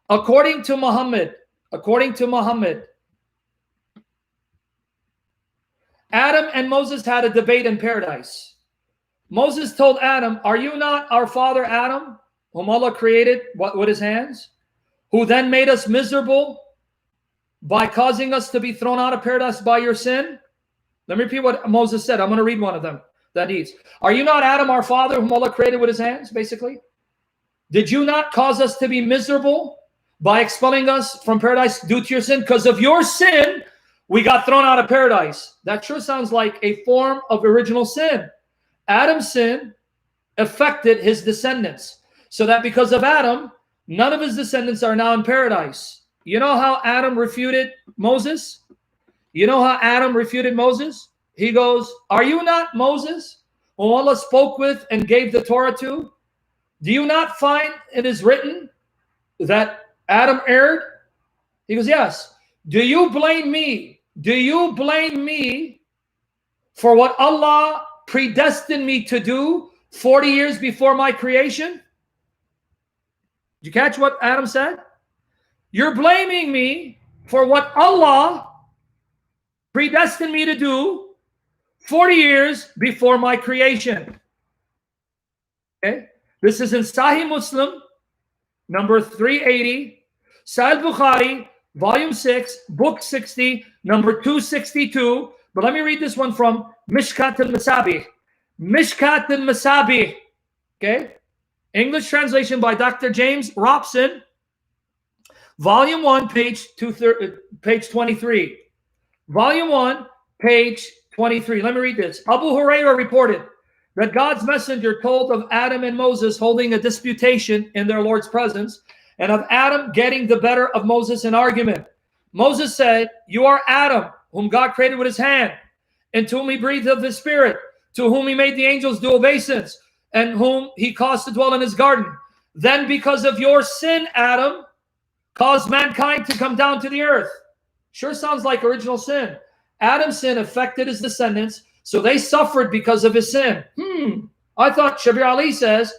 According to Muhammad, Adam and Moses had a debate in paradise. Moses told Adam, "Are you not our father Adam, whom Allah created with his hands, who then made us miserable by causing us to be thrown out of paradise by your sin?" Let me repeat what Moses said. I'm going to read one of them. That is, "Are you not Adam, our father, whom Allah created with his hands?" Basically, did you not cause us to be miserable by expelling us from paradise due to your sin? Because of your sin, we got thrown out of paradise. That sure sounds like a form of original sin. Adam's sin affected his descendants, so that because of Adam, none of his descendants are now in paradise. You know how Adam refuted Moses? You know how Adam refuted Moses? He goes, "Are you not Moses, whom Allah spoke with and gave the Torah to? Do you not find it is written that Adam erred?" He goes, "Yes." "Do you blame me? Do you blame me for what Allah predestined me to do 40 years before my creation?" Did you catch what Adam said? You're blaming me for what Allah predestined me to do 40 years before my creation. Okay? This is in Sahih Muslim, number 380, Sahih Bukhari, volume 6, book 60, number 262. But let me read this one from Mishkat al-Masabih. Mishkat al-Masabih. Okay? English translation by Dr. James Robson. Volume 1, page 23. Volume 1, page 23. Let me read this. Abu Hurairah reported that God's messenger told of Adam and Moses holding a disputation in their Lord's presence, and of Adam getting the better of Moses in argument. Moses said, "You are Adam, whom God created with his hand, and to whom he breathed of his spirit, to whom he made the angels do obeisance, and whom he caused to dwell in his garden. Then because of your sin, Adam caused mankind to come down to the earth." Sure sounds like original sin. Adam's sin affected his descendants, so they suffered because of his sin. I thought Shabir Ali says,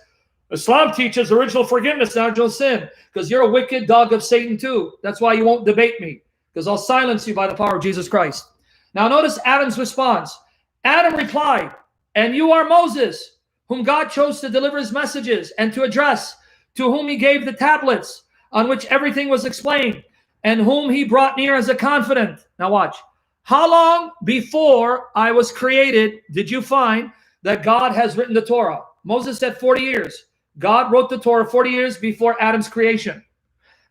Islam teaches original forgiveness, not original sin, because you're a wicked dog of Satan too. That's why you won't debate me, because I'll silence you by the power of Jesus Christ. Now notice Adam's response. Adam replied, "And you are Moses, whom God chose to deliver his messages and to address, to whom he gave the tablets on which everything was explained, and whom he brought near as a confidant." Now watch. "How long before I was created did you find that God has written the Torah?" Moses said 40 years. God wrote the Torah 40 years before Adam's creation.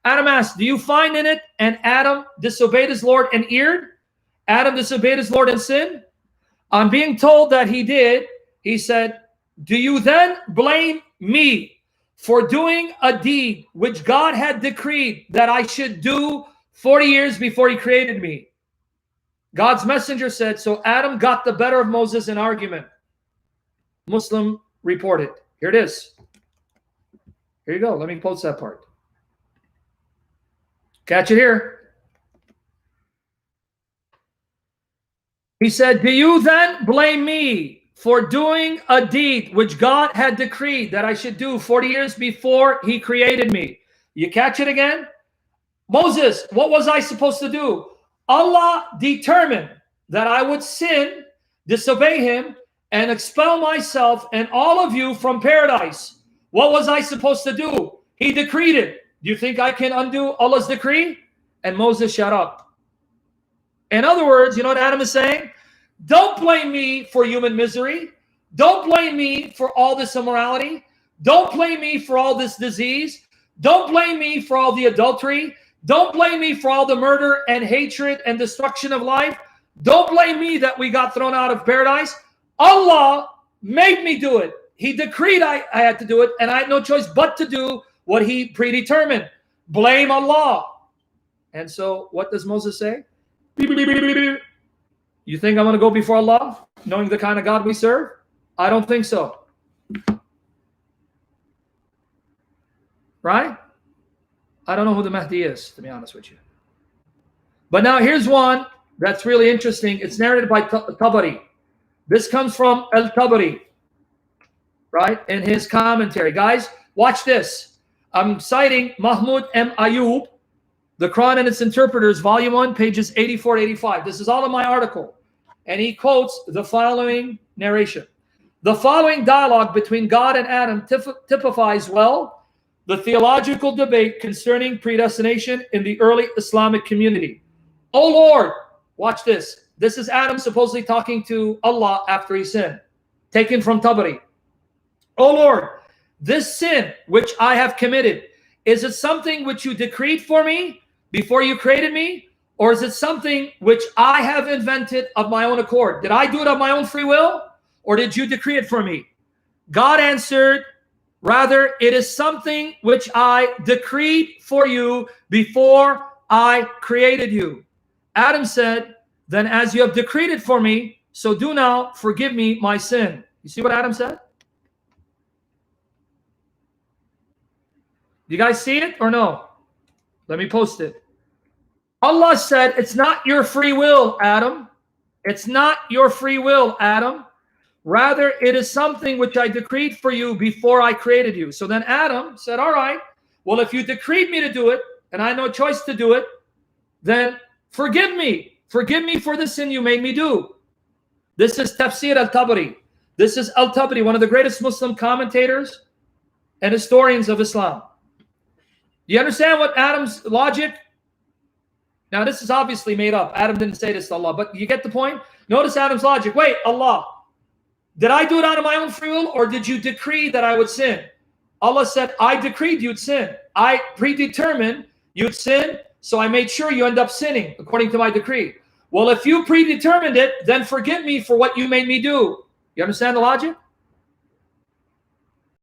Adam asked, "Do you find in it?" And Adam disobeyed his Lord and erred. Adam disobeyed his Lord and sinned. On being told that he did, he said, "Do you then blame me for doing a deed which God had decreed that I should do 40 years before he created me?" God's messenger said, so Adam got the better of Moses in argument. Muslim reported. Here it is. Here you go. Let me post that part. Catch it here. He said, "Do you then blame me for doing a deed which God had decreed that I should do 40 years before he created me?" You catch it again? Moses, what was I supposed to do? Allah determined that I would sin, disobey him, and expel myself and all of you from paradise. What was I supposed to do? He decreed it. Do you think I can undo Allah's decree? And Moses shut up. In other words, you know what Adam is saying? Don't blame me for human misery. Don't blame me for all this immorality. Don't blame me for all this disease. Don't blame me for all the adultery. Don't blame me for all the murder and hatred and destruction of life. Don't blame me that we got thrown out of paradise. Allah made me do it. He decreed I had to do it, and I had no choice but to do what he predetermined. Blame Allah. And so what does Moses say? You think I'm going to go before Allah, knowing the kind of God we serve? I don't think so. Right? I don't know who the Mahdi is, to be honest with you. But now here's one that's really interesting. It's narrated by Tabari. This comes from Al-Tabari, right, in his commentary. Guys, watch this. I'm citing Mahmoud M. Ayub, The Quran and its Interpreters, Volume 1, pages 84 to 85. This is all in my article. And he quotes the following narration. The following dialogue between God and Adam typifies well the theological debate concerning predestination in the early Islamic community. Oh Lord, watch this. This is Adam supposedly talking to Allah after he sinned, taken from Tabari. Oh Lord, this sin which I have committed, is it something which you decreed for me before you created me? Or is it something which I have invented of my own accord? Did I do it of my own free will? Or did you decree it for me? God answered, rather, it is something which I decreed for you before I created you. Adam said, then as you have decreed it for me, so do now forgive me my sin. You see what Adam said? You guys see it or no? Let me post it. Allah said, it's not your free will, Adam. It's not your free will, Adam. Rather, it is something which I decreed for you before I created you. So then Adam said, all right, well, if you decreed me to do it, and I had no choice to do it, then forgive me. Forgive me for the sin you made me do. This is Tafsir al-Tabari. This is al-Tabari, one of the greatest Muslim commentators and historians of Islam. Do you understand what Adam's logic? Now, this is obviously made up. Adam didn't say this to Allah, but you get the point? Notice Adam's logic. Wait, Allah, did I do it out of my own free will, or did you decree that I would sin? Allah said, I decreed you'd sin. I predetermined you'd sin, so I made sure you end up sinning according to my decree. Well, if you predetermined it, then forgive me for what you made me do. You understand the logic?